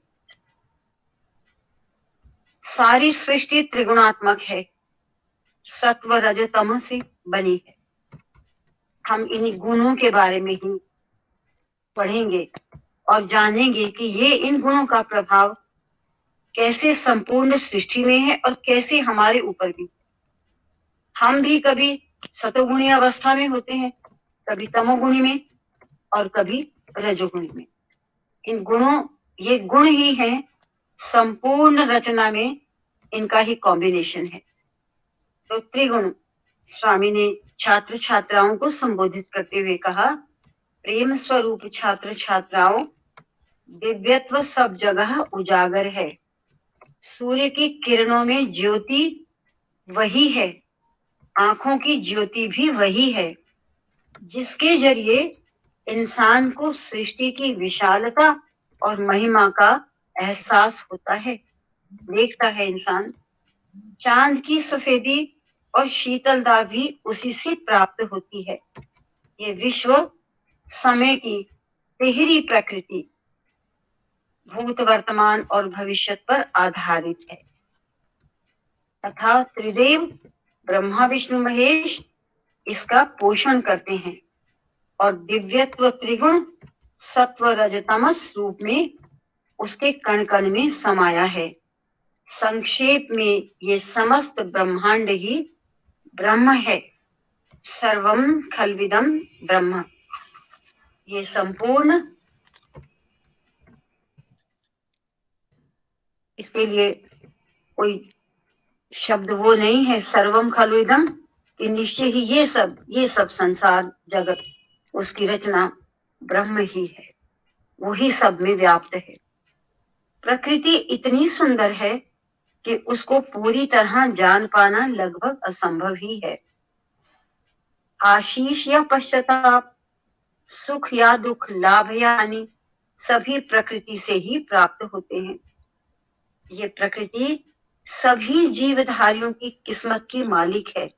सारी सृष्टि त्रिगुणात्मक है, सत्व रज तम से बनी है। हम इन गुणों के बारे में ही पढ़ेंगे और जानेंगे कि ये इन गुणों का प्रभाव कैसे संपूर्ण सृष्टि में है और कैसे हमारे ऊपर भी। हम भी कभी सतोगुणी अवस्था में होते हैं, कभी तमोगुणी में और कभी रजोगुणी में। इन गुणों, ये गुण ही हैं, संपूर्ण रचना में इनका ही कॉम्बिनेशन है। तो त्रिगुण स्वामी ने छात्र छात्राओं को संबोधित करते हुए कहा, प्रेम स्वरूप छात्र छात्राओं, दिव्यत्व सब जगह उजागर है। सूर्य की किरणों में ज्योति वही है, आंखों की ज्योति भी वही है, जिसके जरिए इंसान को सृष्टि की विशालता और महिमा का एहसास होता है। देखता है इंसान, चांद की सफेदी और शीतलता भी उसी से प्राप्त होती है। ये विश्व समय की तिहरी प्रकृति भूत, वर्तमान और भविष्य पर आधारित है तथा त्रिदेव ब्रह्मा विष्णु महेश इसका पोषण करते हैं। और दिव्यत्व त्रिगुण सत्व रज तमस रूप में उसके कण कण में समाया है। संक्षेप में ये समस्त ब्रह्मांड ही ब्रह्म है। सर्वम खलविदम ब्रह्म, ये संपूर्ण, इसके लिए कोई शब्द वो नहीं है। सर्वम खलविदम, कि निश्चय ही ये सब संसार जगत, उसकी रचना ब्रह्म ही है, वही सब में व्याप्त है। प्रकृति इतनी सुंदर है कि उसको पूरी तरह जान पाना लगभग असंभव ही है। आशीष या पश्चाताप, सुख या दुख, लाभ या हानि, सभी प्रकृति से ही प्राप्त होते हैं। ये प्रकृति सभी जीवधारियों की किस्मत की मालिक है।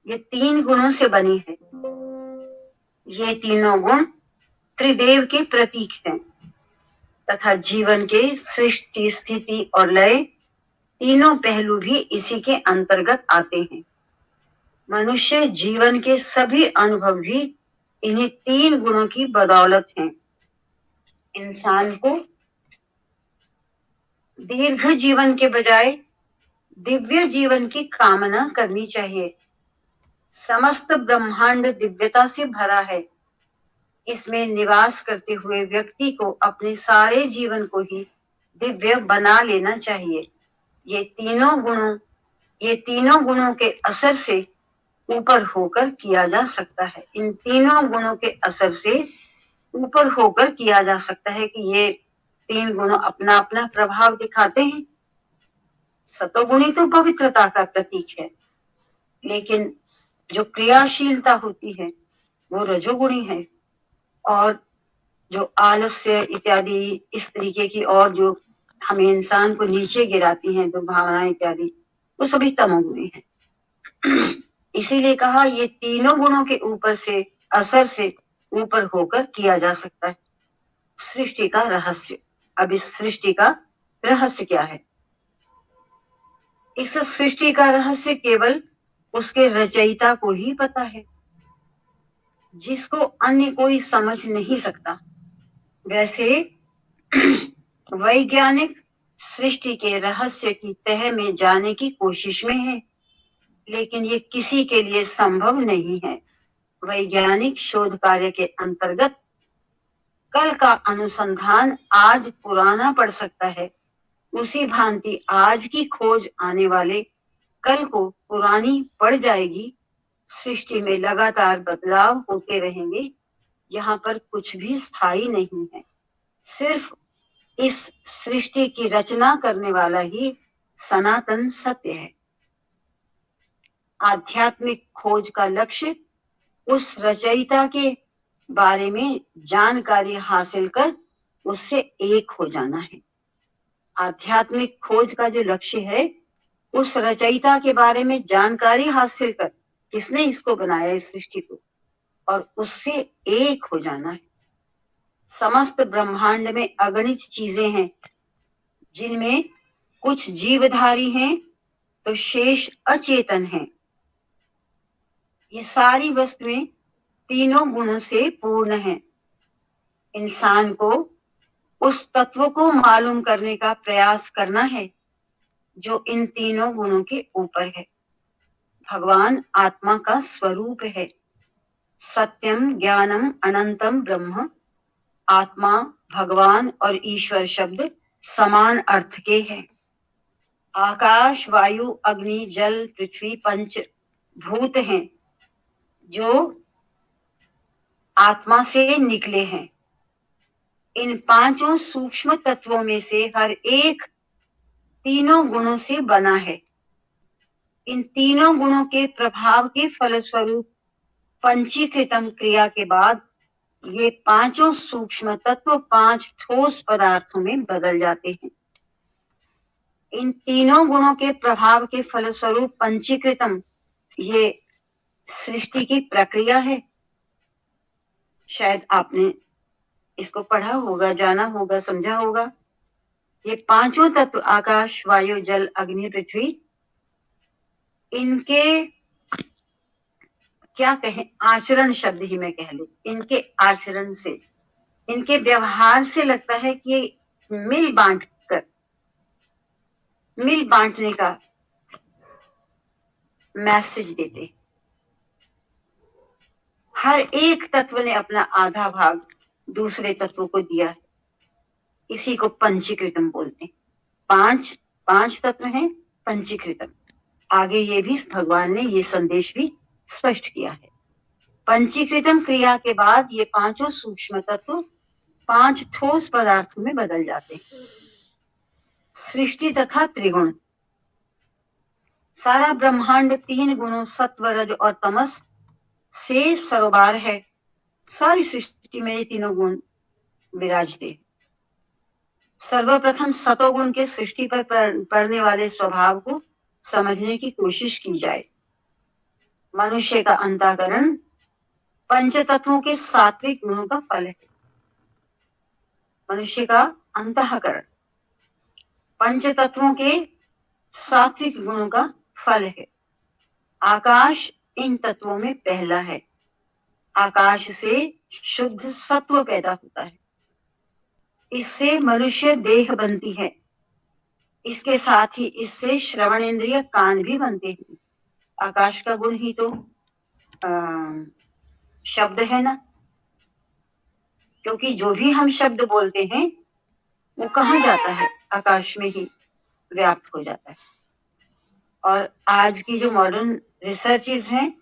ये 3 गुणों से बनी है। ये तीनों गुण त्रिदेव के प्रतीक हैं तथा जीवन के सृष्टि, स्थिति और लय तीनों पहलू भी इसी के अंतर्गत आते हैं। मनुष्य जीवन के सभी अनुभव भी इन्हीं 3 गुणों की बदौलत हैं। इंसान को दीर्घ जीवन के बजाय दिव्य जीवन की कामना करनी चाहिए। समस्त ब्रह्मांड दिव्यता से भरा है। इसमें निवास करते हुए व्यक्ति को अपने सारे जीवन को ही दिव्य बना लेना चाहिए। ये तीनों गुणों के असर से ऊपर होकर किया जा सकता है। इन तीनों गुणों के असर से ऊपर होकर किया जा सकता है कि ये 3 गुण अपना अपना प्रभाव दिखाते हैं। सतोगुणी तो पवित्रता का प्रतीक है, लेकिन जो क्रियाशीलता होती है वो रजोगुणी है। और जो आलस्य इत्यादि इस तरीके की और जो हमें इंसान को नीचे गिराती हैं, जो भावना इत्यादि, वो सभी तमोगुणी है। इसीलिए कहा ये तीनों गुणों के ऊपर से, असर से ऊपर होकर किया जा सकता है। सृष्टि का रहस्य। अब इस सृष्टि का रहस्य क्या है? इस सृष्टि का रहस्य केवल उसके रचयिता को ही पता है, जिसको अन्य कोई समझ नहीं सकता। वैसे वैज्ञानिक सृष्टि के रहस्य की तह में जाने की कोशिश में है, लेकिन ये किसी के लिए संभव नहीं है। वैज्ञानिक शोध कार्य के अंतर्गत कल का अनुसंधान आज पुराना पड़ सकता है, उसी भांति आज की खोज आने वाले कल को पुरानी पड़ जाएगी। सृष्टि में लगातार बदलाव होते रहेंगे। यहाँ पर कुछ भी स्थायी नहीं है। सिर्फ इस सृष्टि की रचना करने वाला ही सनातन सत्य है। आध्यात्मिक खोज का लक्ष्य उस रचयिता के बारे में जानकारी हासिल कर उससे एक हो जाना है। आध्यात्मिक खोज का जो लक्ष्य है, उस रचयिता के बारे में जानकारी हासिल कर, किसने इसको बनाया इस सृष्टि को, और उससे एक हो जाना है। समस्त ब्रह्मांड में अगणित चीजें हैं, जिनमें कुछ जीवधारी हैं तो शेष अचेतन हैं। ये सारी वस्तुएं तीनों गुणों से पूर्ण हैं। इंसान को उस तत्व को मालूम करने का प्रयास करना है जो इन तीनों गुणों के ऊपर है। भगवान आत्मा का स्वरूप है। सत्यम ज्ञानम अनंतम ब्रह्म। आत्मा, भगवान और ईश्वर शब्द समान अर्थ के हैं। आकाश, वायु, अग्नि, जल, पृथ्वी 5 भूत हैं जो आत्मा से निकले हैं। इन 5 सूक्ष्म तत्वों में से हर एक तीनों गुणों से बना है। इन तीनों गुणों के प्रभाव के फलस्वरूप पंचीकृतम क्रिया के बाद ये 5 सूक्ष्म तत्व 5 ठोस पदार्थों में बदल जाते हैं। इन तीनों गुणों के प्रभाव के फलस्वरूप पंचीकृतम, ये सृष्टि की प्रक्रिया है। शायद आपने इसको पढ़ा होगा, जाना होगा, समझा होगा। ये 5 तत्व आकाश, वायु, जल, अग्नि, पृथ्वी, इनके क्या कहें, आचरण शब्द ही मैं कह लूं, इनके आचरण से, इनके व्यवहार से लगता है कि मिल बांटने का मैसेज देते। हर एक तत्व ने अपना आधा भाग दूसरे तत्वों को दिया है। इसी को पंचीकृतम बोलते हैं। पांच तत्व हैं पंचीकृतम। आगे ये भी भगवान ने ये संदेश भी स्पष्ट किया है। पंचीकृतम क्रिया के बाद ये पांचों सूक्ष्म तत्व 5 ठोस पदार्थों में बदल जाते हैं। सृष्टि तथा त्रिगुण, सारा ब्रह्मांड 3 गुणों सत्व रज और तमस से सरोबार है। सारी सृष्टि में ये तीनों गुण विराजते। सर्वप्रथम सतोगुण के सृष्टि पर पड़ने वाले स्वभाव को समझने की कोशिश की जाए। मनुष्य का अंतःकरण पंच तत्वों के सात्विक गुणों का फल है। मनुष्य का अंतःकरण पंच तत्वों के सात्विक गुणों का फल है। आकाश इन तत्वों में पहला है। आकाश से शुद्ध सत्व पैदा होता है। इससे मनुष्य देह बनती है। इसके साथ ही इससे श्रवण इंद्रिय कान भी बनते हैं। आकाश का गुण ही तो शब्द है ना, क्योंकि जो भी हम शब्द बोलते हैं वो कहाँ जाता है, आकाश में ही व्याप्त हो जाता है। और आज की जो मॉडर्न रिसर्चेस हैं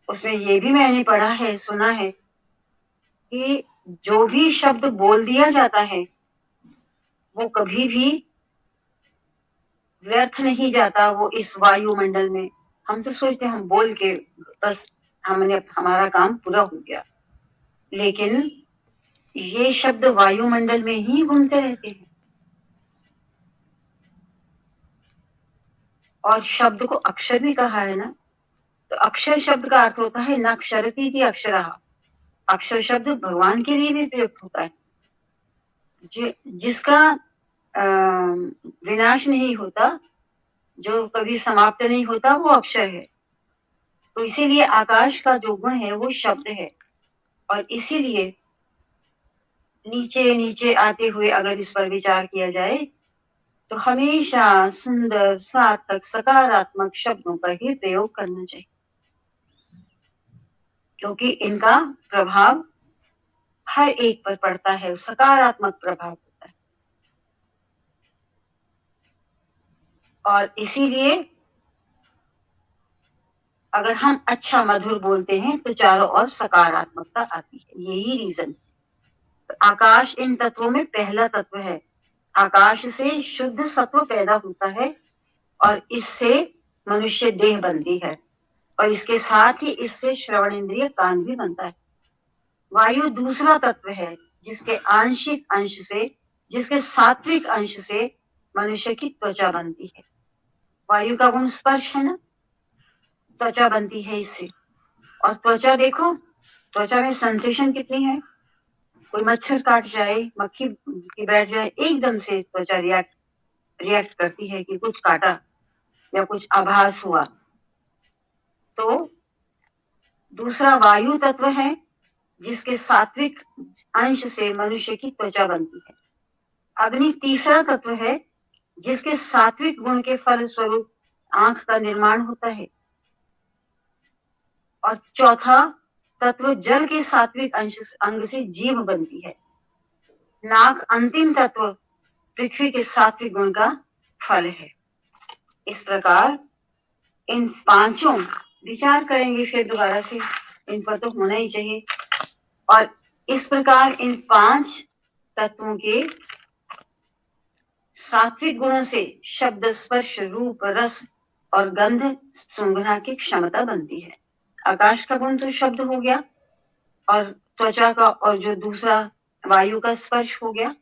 उसमें ये भी मैंने पढ़ा है, सुना है कि जो भी शब्द बोल दिया जाता है वो कभी भी व्यर्थ नहीं जाता। वो इस वायुमंडल में, हम तो सोचते हम बोल के बस हमारा काम पूरा हो गया, लेकिन ये शब्द वायुमंडल में ही घूमते रहते हैं। और शब्द को अक्षर भी कहा है ना, तो अक्षर शब्द का अर्थ होता है न क्षरती थी अक्षरः। अक्षर शब्द भगवान के लिए भी प्रयुक्त होता है। जिसका विनाश नहीं होता, जो कभी समाप्त नहीं होता, वो अक्षर है। तो इसीलिए आकाश का जो गुण है वो शब्द है। और इसीलिए नीचे नीचे आते हुए अगर इस पर विचार किया जाए तो हमेशा सुंदर सार्थक सकारात्मक शब्दों का ही प्रयोग करना चाहिए, क्योंकि इनका प्रभाव हर एक पर पड़ता है, सकारात्मक प्रभाव होता है। और इसीलिए अगर हम अच्छा मधुर बोलते हैं तो चारों ओर सकारात्मकता आती है। यही रीजन। तो आकाश इन तत्वों में पहला तत्व है। आकाश से शुद्ध सत्व पैदा होता है और इससे मनुष्य देह बनती है। और इसके साथ ही इससे श्रवण इंद्रिय कान भी बनता है। वायु दूसरा तत्व है जिसके आंशिक अंश से, जिसके सात्विक अंश से मनुष्य की त्वचा बनती है। वायु का गुण स्पर्श है ना, त्वचा बनती है इससे। और त्वचा देखो, त्वचा में सेंसेशन कितनी है। कोई मच्छर काट जाए, मक्खी की बैठ जाए, एकदम से त्वचा रिएक्ट करती है कि कुछ काटा या कुछ आभास हुआ। तो दूसरा वायु तत्व है जिसके सात्विक अंश से मनुष्य की त्वचा बनती है। अग्नि तीसरा तत्व है जिसके सात्विक गुण के फल स्वरूप आंख का निर्माण होता है। और चौथा तत्व जल के सात्विक अंग से जीभ बनती है। नाक अंतिम तत्व पृथ्वी के सात्विक गुण का फल है। इस प्रकार इन पांचों, विचार करेंगे फिर दोबारा से, इन पर तो होना ही चाहिए। और इस प्रकार इन 5 तत्वों के सात्विक गुणों से शब्द, स्पर्श, रूप, रस और गंध सूंघना की क्षमता बनती है। आकाश का गुण तो शब्द हो गया, और त्वचा का, और जो दूसरा वायु का स्पर्श हो गया,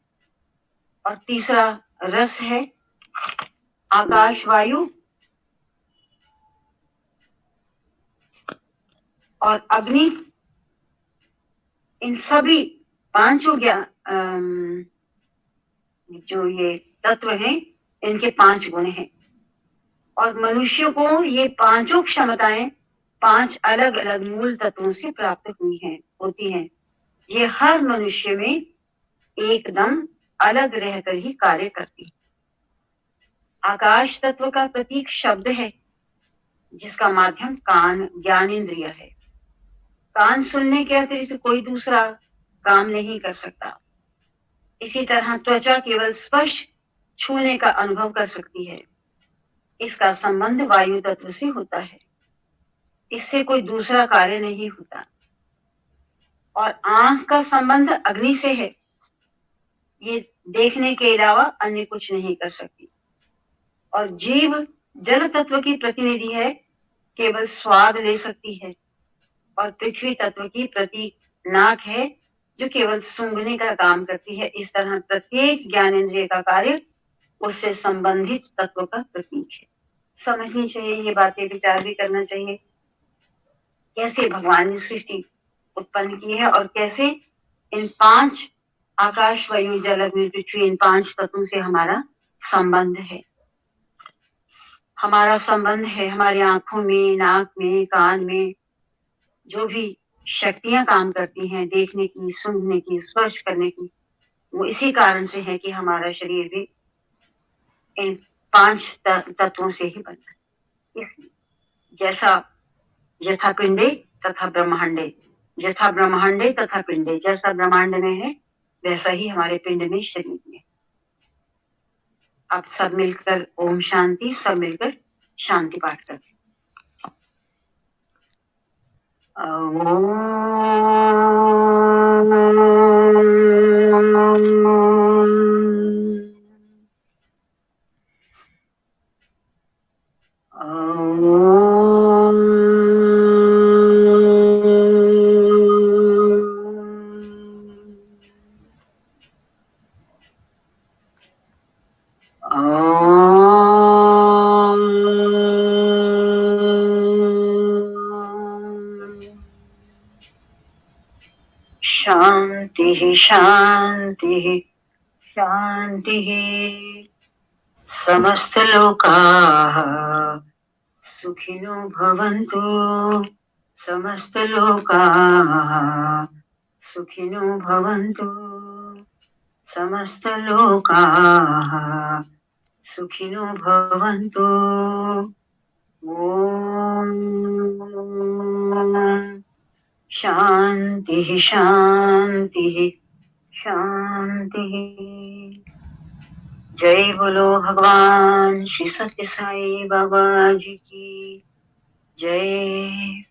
और तीसरा रस है आकाश वायु, और अग्नि। इन सभी पांचों जो ये तत्व हैं, इनके 5 गुण हैं। और मनुष्य को ये पांचों क्षमताएं 5 अलग अलग मूल तत्वों से प्राप्त होती हैं। ये हर मनुष्य में एकदम अलग रहकर ही कार्य करती है। आकाश तत्व का प्रतीक शब्द है। जिसका माध्यम कान ज्ञानेंद्रिय है। कान सुनने के अतिरिक्त कोई दूसरा काम नहीं कर सकता। इसी तरह त्वचा केवल स्पर्श छूने का अनुभव कर सकती है। इसका संबंध वायु तत्व से होता है। इससे कोई दूसरा कार्य नहीं होता। और आंख का संबंध अग्नि से है। ये देखने के अलावा अन्य कुछ नहीं कर सकती। और जीभ जल तत्व की प्रतिनिधि है, केवल स्वाद ले सकती है। और पृथ्वी तत्व की प्रतीक नाक है, जो केवल सूंघने का काम करती है। इस तरह प्रत्येक ज्ञानेंद्रिय का कार्य उससे संबंधित तत्व का प्रतीक है। समझनी चाहिए ये बातें, विचार भी करना चाहिए कैसे भगवान ने सृष्टि उत्पन्न की है और कैसे इन 5 आकाश वायु जल अग्नि पृथ्वी, इन 5 तत्वों से हमारा संबंध है। हमारा संबंध है हमारी आंखों में, नाक में, कान में जो भी शक्तियां काम करती हैं, देखने की, सुनने की, स्पर्श करने की, वो इसी कारण से है कि हमारा शरीर भी इन 5 तत्वों से ही बना है। इसलिए जैसा यथा पिंडे तथा ब्रह्मांडे, यथा ब्रह्मांडे तथा पिंडे, जैसा ब्रह्मांड में है वैसा ही हमारे पिंड में, शरीर में। आप सब मिलकर ओम शांति, सब मिलकर शांति पाठ करते हैं। शांति शांति शांति। समस्त लोकाः सुखिनो भवन्तु, समस्त लोकाः सुखिनो भवन्तु, समस्त लोकाः सुखिनो भवन्तु। ओम शांति शांति शांति। जय बोलो भगवान श्री सत्य साई बाबा जी की जय।